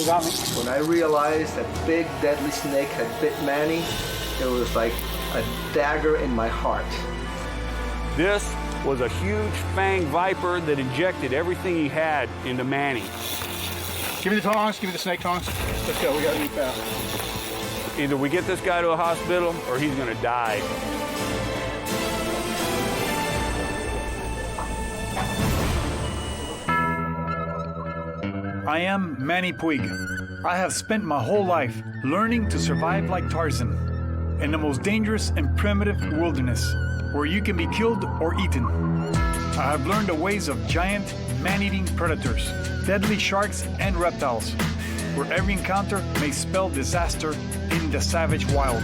You got me. When I realized that big deadly snake had bit Manny, it was like a dagger in my heart. This was a huge fang viper that injected everything he had into Manny. Give me the tongs, give me the snake tongs. Let's go, we gotta move fast. Either we get this guy to a hospital or he's gonna die. I am Manny Puig. I have spent my whole life learning to survive like Tarzan in the most dangerous and primitive wilderness, where you can be killed or eaten. I have learned the ways of giant, man-eating predators, deadly sharks and reptiles, where every encounter may spell disaster in the savage wild.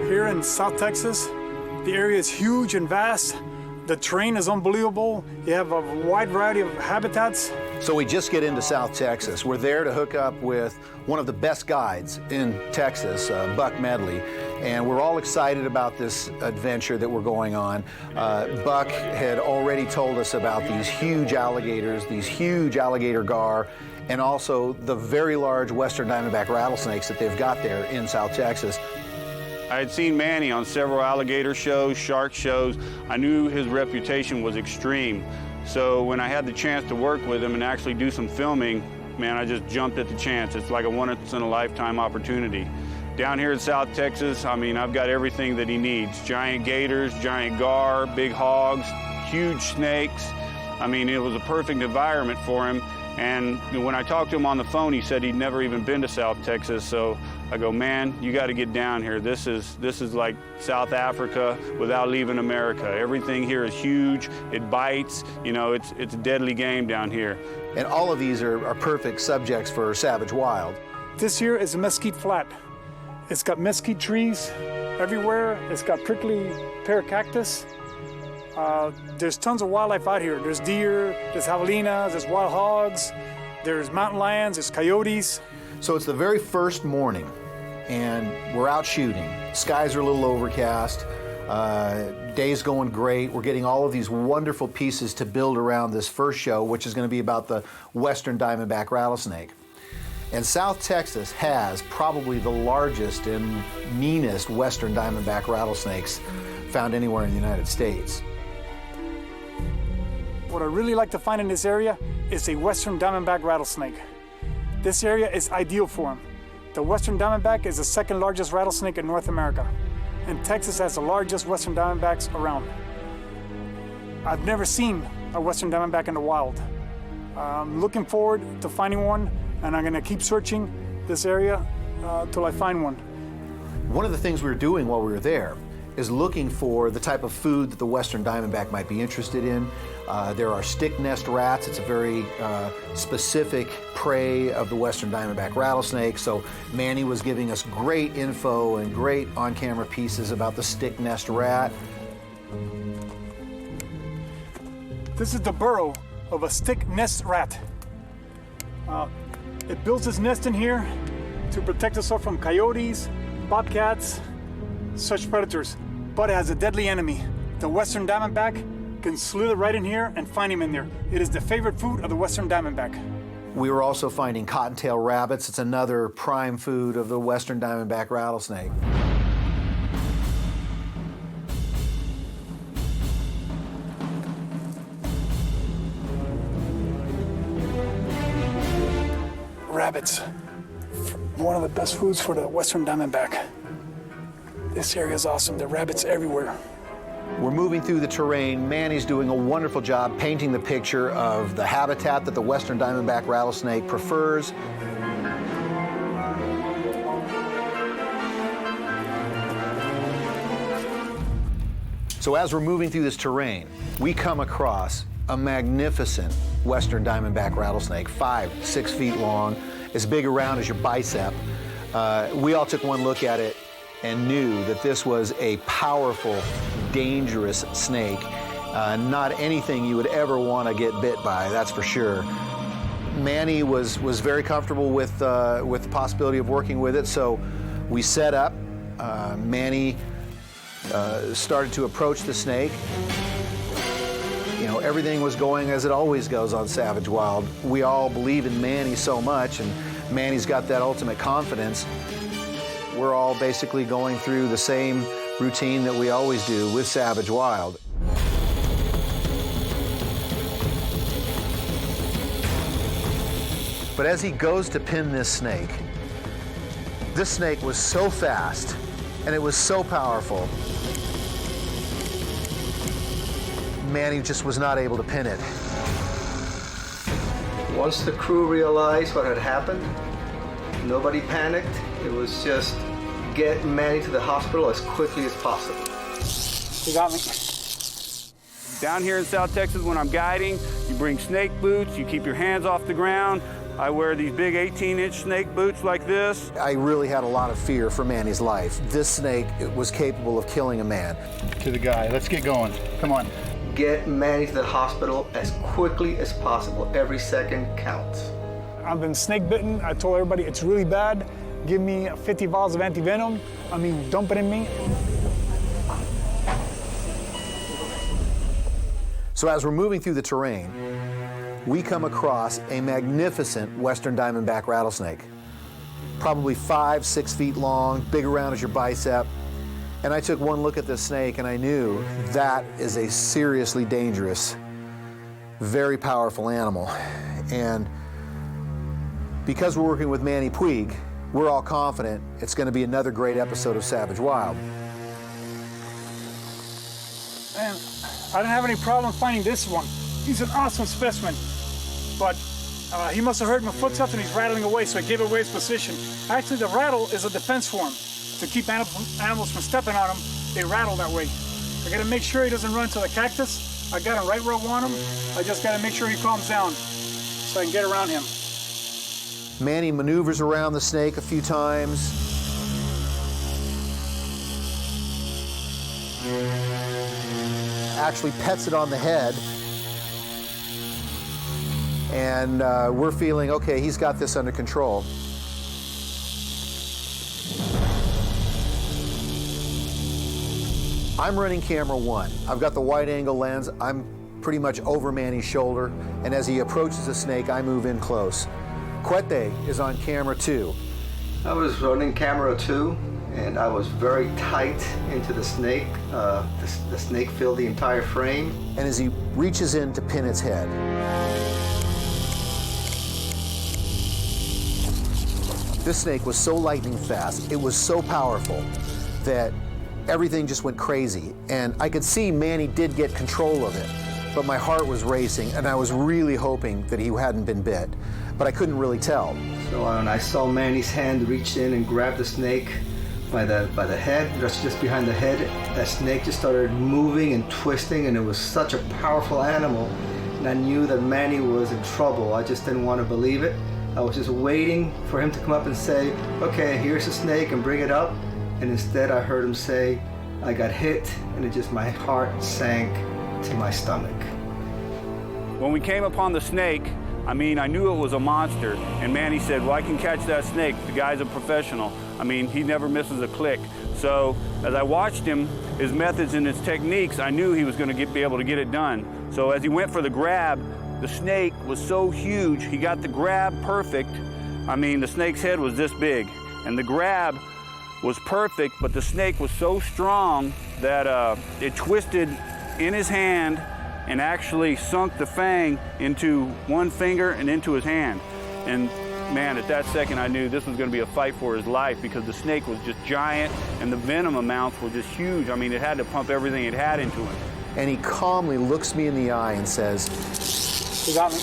Here in South Texas, the area is huge and vast. The terrain is unbelievable. You have a wide variety of habitats. So we just get into South Texas. We're there to hook up with one of the best guides in Texas, Buck Medley, and we're all excited about this adventure that we're going on. Buck had already told us about these huge alligators, these huge alligator gar, and also the very large western diamondback rattlesnakes that they've got there in South Texas. I had seen Manny on several alligator shows, shark shows. I knew his reputation was extreme. So when I had the chance to work with him and actually do some filming, man, I just jumped at the chance. It's like a once-in-a-lifetime opportunity. Down here in South Texas, I mean, I've got everything that he needs. Giant gators, giant gar, big hogs, huge snakes. I mean, it was a perfect environment for him. And when I talked to him on the phone, he said he'd never even been to South Texas. So I go, man, you got to get down here. This is like South Africa without leaving America. Everything here is huge. It bites. You know, it's a deadly game down here. And all of these are perfect subjects for Savage Wild. This here is a mesquite flat. It's got mesquite trees everywhere. It's got prickly pear cactus. There's tons of wildlife out here. There's deer, there's javelinas, there's wild hogs, there's mountain lions, there's coyotes. So it's the very first morning, and we're out shooting. Skies are a little overcast. Day's going great. We're getting all of these wonderful pieces to build around this first show, which is going to be about the western diamondback rattlesnake. And South Texas has probably the largest and meanest western diamondback rattlesnakes found anywhere in the United States. What I really like to find in this area is a western diamondback rattlesnake. This area is ideal for him. The western diamondback is the second largest rattlesnake in North America, and Texas has the largest western diamondbacks around. I've never seen a western diamondback in the wild. I'm looking forward to finding one, and I'm gonna keep searching this area till I find one. One of the things we were doing while we were there is looking for the type of food that the western diamondback might be interested in. There are stick nest rats. It's a very specific prey of the western diamondback rattlesnake. So Manny was giving us great info and great on-camera pieces about the stick nest rat. This is the burrow of a stick nest rat. It builds its nest in here to protect itself from coyotes, bobcats, such predators. But it has a deadly enemy. The western diamondback can slither right in here and find him in there. It is the favorite food of the western diamondback. We were also finding cottontail rabbits. It's another prime food of the western diamondback rattlesnake. Rabbits, one of the best foods for the western diamondback. This area is awesome. There are rabbits everywhere. We're moving through the terrain. Manny's doing a wonderful job painting the picture of the habitat that the western diamondback rattlesnake prefers. So as we're moving through this terrain, we come across a magnificent western diamondback rattlesnake, 5-6 feet long, as big around as your bicep. We all took one look at it and knew that this was a powerful, dangerous snake. Not anything you would ever want to get bit by, that's for sure. Manny was very comfortable with the possibility of working with it, so we set up. Manny started to approach the snake. You know, everything was going as it always goes on Savage Wild. We all believe in Manny so much, and Manny's got that ultimate confidence. We're all basically going through the same routine that we always do with Savage Wild. But as he goes to pin this snake was so fast and it was so powerful, Manny just was not able to pin it. Once the crew realized what had happened, nobody panicked. It was just get Manny to the hospital as quickly as possible. You got me. Down here in South Texas, when I'm guiding, you bring snake boots, you keep your hands off the ground. I wear these big 18-inch snake boots like this. I really had a lot of fear for Manny's life. This snake was capable of killing a man. To the guy, let's get going. Come on. Get Manny to the hospital as quickly as possible. Every second counts. I've been snake bitten. I told everybody it's really bad. Give me 50 vials of anti-venom. I mean, dump it in me. So as we're moving through the terrain, we come across a magnificent western diamondback rattlesnake. Probably 5-6 feet long, big around as your bicep. And I took one look at this snake and I knew that is a seriously dangerous, very powerful animal. And because we're working with Manny Puig, we're all confident it's going to be another great episode of Savage Wild. And I didn't have any problem finding this one. He's an awesome specimen, but he must have heard my footsteps and he's rattling away, so I gave away his position. Actually, the rattle is a defense for him. To keep animals from stepping on him, they rattle that way. I gotta make sure he doesn't run into the cactus. I got him right where I want him. I just gotta make sure he calms down so I can get around him. Manny maneuvers around the snake a few times. Actually pets it on the head. And we're feeling, okay, he's got this under control. I'm running camera 1. I've got the wide angle lens. I'm pretty much over Manny's shoulder. And as he approaches the snake, I move in close. Cuete is on camera 2. I was running camera 2, and I was very tight into the snake. The snake filled the entire frame. And as he reaches in to pin its head, this snake was so lightning fast, it was so powerful that everything just went crazy. And I could see Manny did get control of it, but my heart was racing and I was really hoping that he hadn't been bit, but I couldn't really tell. So when I saw Manny's hand reach in and grab the snake by the head, just behind the head, that snake just started moving and twisting, and it was such a powerful animal. And I knew that Manny was in trouble. I just didn't want to believe it. I was just waiting for him to come up and say, okay, here's the snake, and bring it up. And instead I heard him say, I got hit, and it just, my heart sank to my stomach. When we came upon the snake, I mean, I knew it was a monster. And Manny said, well, I can catch that snake. The guy's a professional. I mean, he never misses a click. So as I watched him, his methods and his techniques, I knew he was going to be able to get it done. So as he went for the grab, the snake was so huge, he got the grab perfect. I mean, the snake's head was this big, and the grab was perfect, but the snake was so strong that it twisted in his hand and actually sunk the fang into one finger and into his hand. And man, at that second I knew this was going to be a fight for his life, because the snake was just giant and the venom amounts were just huge. I mean, it had to pump everything it had into him. And he calmly looks me in the eye and says, You got me.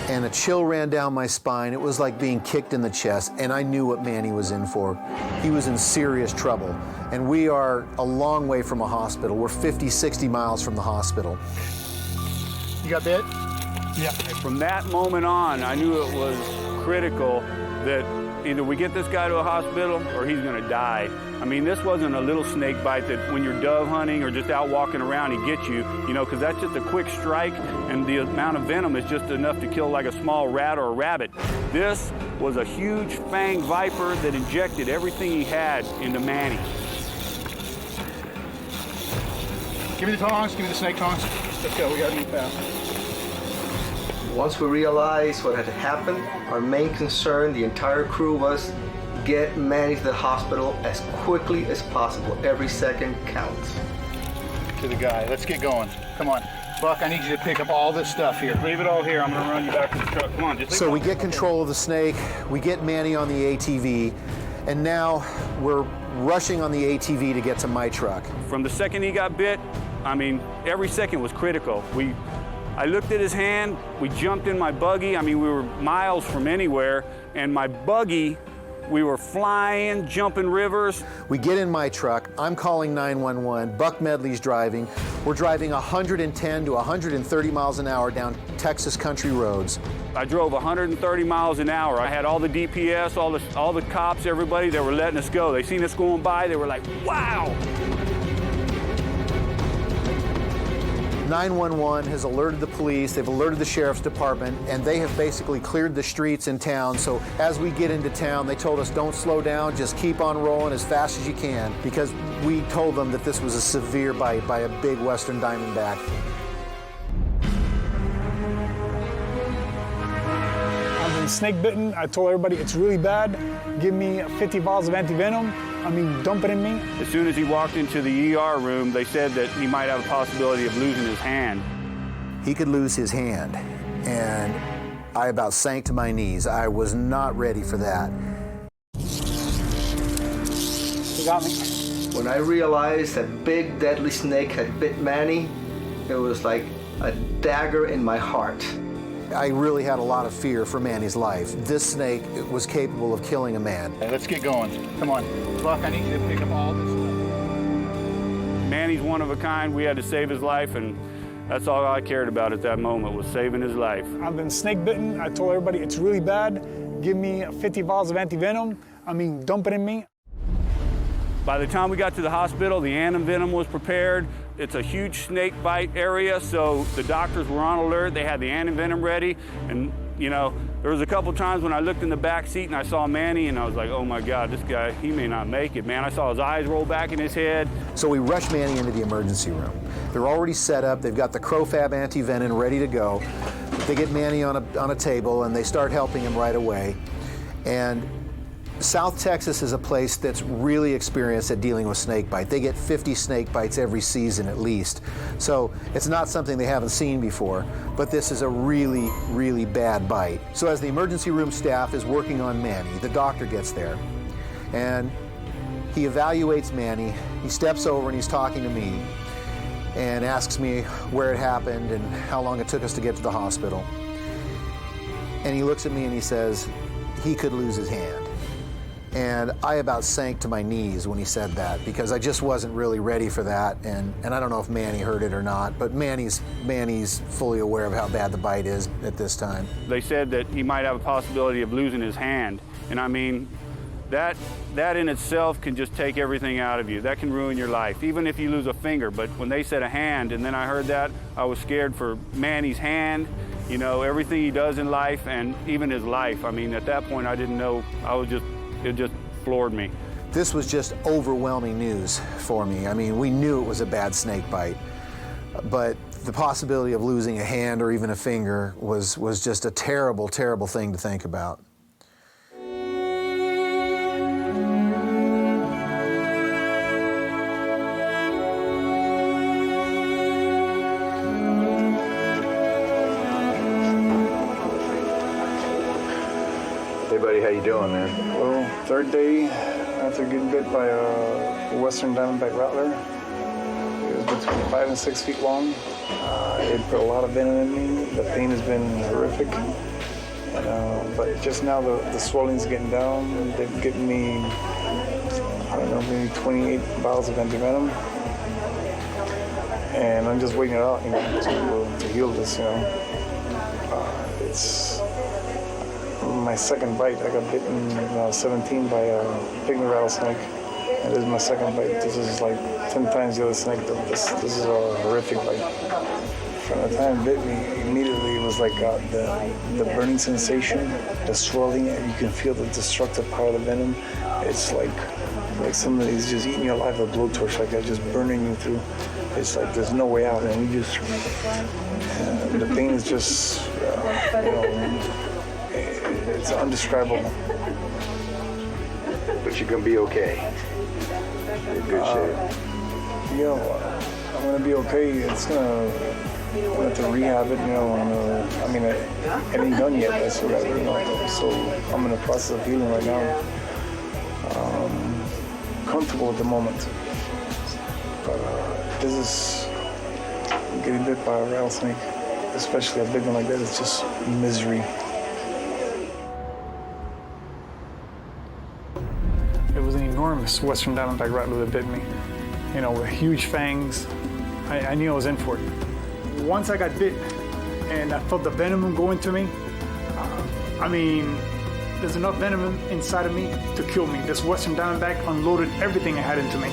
and a chill ran down my spine. It was like being kicked in the chest, and I knew what Manny was in for. He was in serious trouble, and we are a long way from a hospital. We're 50, 60 miles from the hospital. You got bit? Yeah. From that moment on, I knew it was critical that either we get this guy to a hospital or he's gonna die. I mean, this wasn't a little snake bite that when you're dove hunting or just out walking around, he gets you, you know, because that's just a quick strike, and the amount of venom is just enough to kill like a small rat or a rabbit. This was a huge fanged viper that injected everything he had into Manny. Give me the tongs, give me the snake tongs. Let's go, we gotta move fast. Once we realized what had happened, our main concern, the entire crew, was get Manny to the hospital as quickly as possible. Every second counts. To the guy, let's get going. Come on. Buck, I need you to pick up all this stuff here. Leave it all here. I'm gonna run you back to the truck. Come on, just So we get control of the snake, we get Manny on the ATV, and now we're rushing on the ATV to get to my truck. From the second he got bit, I mean, every second was critical. I looked at his hand, we jumped in my buggy. I mean, we were miles from anywhere, and my buggy, we were flying, jumping rivers. We get in my truck, I'm calling 911, Buck Medley's driving. We're driving 110 to 130 miles an hour down Texas country roads. I drove 130 miles an hour. I had all the DPS, all the cops, everybody that were letting us go. They seen us going by, they were like, wow! 911 has alerted the police, they've alerted the sheriff's department, and they have basically cleared the streets in town. So as we get into town, they told us don't slow down, just keep on rolling as fast as you can, because we told them that this was a severe bite by a big western diamondback. I've been snake bitten. I told everybody it's really bad. Give me 50 vials of anti-venom. I mean, dump it in me. As soon as he walked into the ER room, they said that he might have a possibility of losing his hand. He could lose his hand, and I about sank to my knees. I was not ready for that. He got me. When I realized that big deadly snake had bit Manny, it was like a dagger in my heart. I really had a lot of fear for Manny's life. This snake was capable of killing a man. Hey, let's get going. Come on. Buck, I need you to pick up all this stuff. Manny's one of a kind. We had to save his life, and that's all I cared about at that moment, was saving his life. I've been snake bitten. I told everybody it's really bad. Give me 50 vials of anti-venom. I mean, dump it in me. By the time we got to the hospital, the venom was prepared. It's a huge snake bite area, so the doctors were on alert. They had the venom ready, and you know, there was a couple times when I looked in the back seat and I saw Manny, and I was like, oh my God, this guy, he may not make it, man. I saw his eyes roll back in his head. So we rushed Manny into the emergency room. They're already set up. They've got the Crofab anti-venom ready to go. They get Manny on a table, and they start helping him right away. And South Texas is a place that's really experienced at dealing with snake bite. They get 50 snake bites every season at least. So it's not something they haven't seen before, but this is a really, really bad bite. So as the emergency room staff is working on Manny, the doctor gets there, and he evaluates Manny. He steps over and he's talking to me and asks me where it happened and how long it took us to get to the hospital. And he looks at me and he says, he could lose his hand. And I about sank to my knees when he said that, because I just wasn't really ready for that. And I don't know if Manny heard it or not, but Manny's fully aware of how bad the bite is at this time. They said that he might have a possibility of losing his hand. And I mean, that in itself can just take everything out of you. That can ruin your life, even if you lose a finger. But when they said a hand, and then I heard that, I was scared for Manny's hand, you know, everything he does in life, and even his life. I mean, at that point, I didn't know. It just floored me. This was just overwhelming news for me. I mean, we knew it was a bad snake bite, but the possibility of losing a hand or even a finger was just a terrible, terrible thing to think about. Hey buddy, how you doing, man? Well, third day after getting bit by a western diamondback rattler. It was between 5 and 6 feet long. It put a lot of venom in me. The pain has been horrific. But just now the swelling's getting down. They've given me, I don't know, maybe 28 vials of antivenom. And I'm just waiting it out, to heal this, It's my second bite. I got bitten when I was 17 by a pygmy rattlesnake. And this is my second bite. This is like 10 times the other snake. This is a horrific bite. From the time it bit me, immediately it was like the burning sensation, the swelling, and you can feel the destructive power of the venom. It's like somebody's just eating you alive with a blowtorch, like that, just burning you through. It's like there's no way out, and you just, the pain is just, it's undescribable. But you're gonna be okay. You're in good shape. I'm gonna be okay. It's gonna have to rehab it, it ain't done yet. That's what so I'm in the process of healing right now. Comfortable at the moment. But this is getting bit by a rattlesnake, especially a big one like that. It's just misery. It was an enormous western diamondback rattler that bit me, with huge fangs. I knew I was in for it. Once I got bit and I felt the venom go into me, there's enough venom inside of me to kill me. This western diamondback unloaded everything it had into me.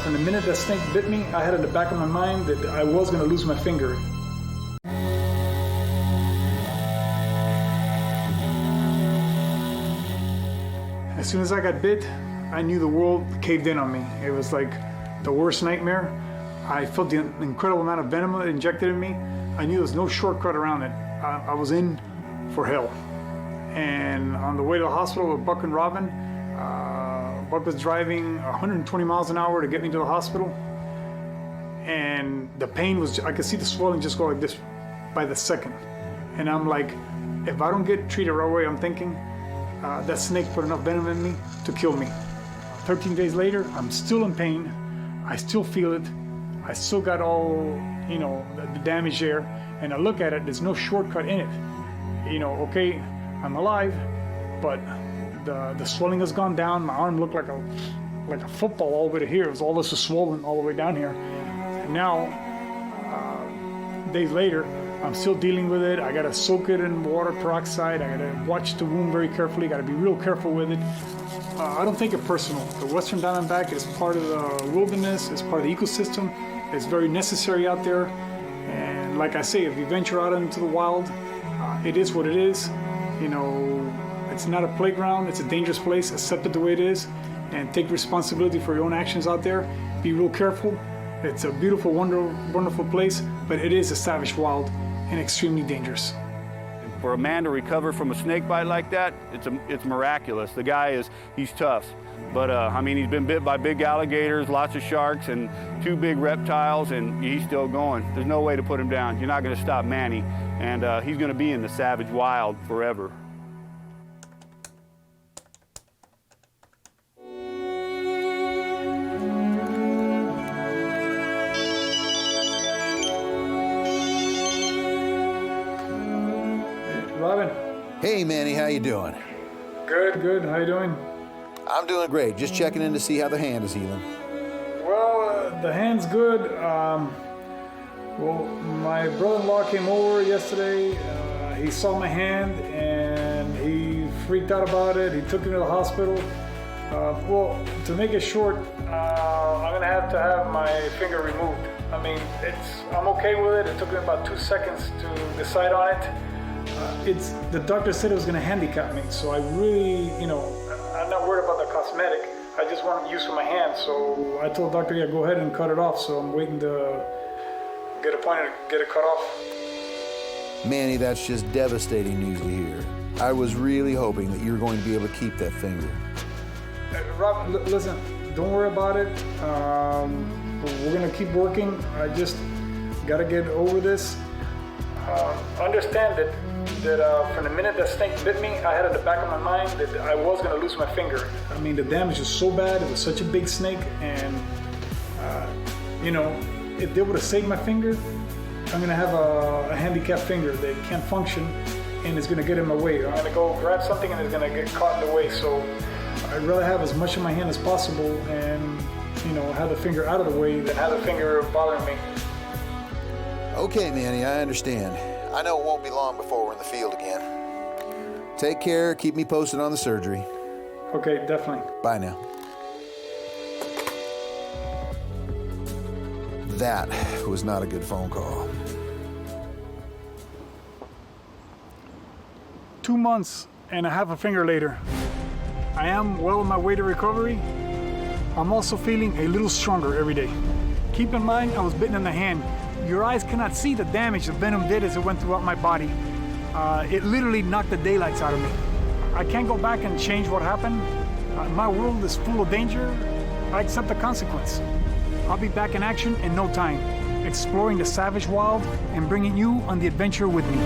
From the minute that snake bit me, I had in the back of my mind that I was going to lose my finger. As soon as I got bit, I knew the world caved in on me. It was like the worst nightmare. I felt the incredible amount of venom injected in me. I knew there was no shortcut around it. I was in for hell. And on the way to the hospital with Buck and Robin, Buck was driving 120 miles an hour to get me to the hospital. And the pain was, I could see the swelling just go like this by the second. And I'm like, if I don't get treated right away, I'm thinking, that snake put enough venom in me to kill me. 13 days later, I'm still in pain. I still feel it. I still got all, the damage there. And I look at it, there's no shortcut in it. Okay, I'm alive, but the swelling has gone down. My arm looked like a football all the way to here. It was all this was swollen all the way down here. And now, days later, I'm still dealing with it. I gotta soak it in water peroxide. I gotta watch the wound very carefully. Gotta be real careful with it. I don't take it personal. The western diamondback is part of the wilderness. It's part of the ecosystem. It's very necessary out there. And like I say, if you venture out into the wild, it is what it is. It's not a playground. It's a dangerous place. Accept it the way it is, and take responsibility for your own actions out there. Be real careful. It's a beautiful, wonderful place, but it is a savage wild and extremely dangerous. For a man to recover from a snake bite like that, it's miraculous. The guy he's tough. But he's been bit by big alligators, lots of sharks, and 2 big reptiles, and he's still going. There's no way to put him down. You're not gonna stop Manny, and he's gonna be in the savage wild forever. Robin. Hey, Manny, how you doing? Good. How you doing? I'm doing great. Just checking in to see how the hand is healing. Well, the hand's good. My brother-in-law came over yesterday. He saw my hand and he freaked out about it. He took me to the hospital. To make it short, I'm gonna have to have my finger removed. I'm okay with it. It took me about 2 seconds to decide on it. The doctor said it was gonna handicap me, so I really, I'm not worried about the cosmetic. I just want use for my hand, so I told the doctor, yeah, go ahead and cut it off. So I'm waiting to get appointed to get it cut off. Manny, that's just devastating news to hear. I was really hoping that you were going to be able to keep that finger. Rob, listen, don't worry about it. We're gonna keep working. I just gotta get over this. Understand that from the minute that snake bit me, I had in the back of my mind that I was going to lose my finger. The damage was so bad. It was such a big snake, and if they would have saved my finger, I'm gonna have a handicapped finger that can't function and it's gonna get in my way. I'm gonna go grab something and it's gonna get caught in the way. So I'd rather have as much in my hand as possible and, you know, have the finger out of the way than have the finger bothering me. Okay, Manny, I understand. I know it won't be long before we're in the field again. Take care, keep me posted on the surgery. Okay, definitely. Bye now. That was not a good phone call. 2 months and I have a finger later. I am well on my way to recovery. I'm also feeling a little stronger every day. Keep in mind, I was bitten in the hand. Your eyes cannot see the damage the venom did as it went throughout my body. It literally knocked the daylights out of me. I can't go back and change what happened. My world is full of danger. I accept the consequence. I'll be back in action in no time, exploring the savage wild and bringing you on the adventure with me.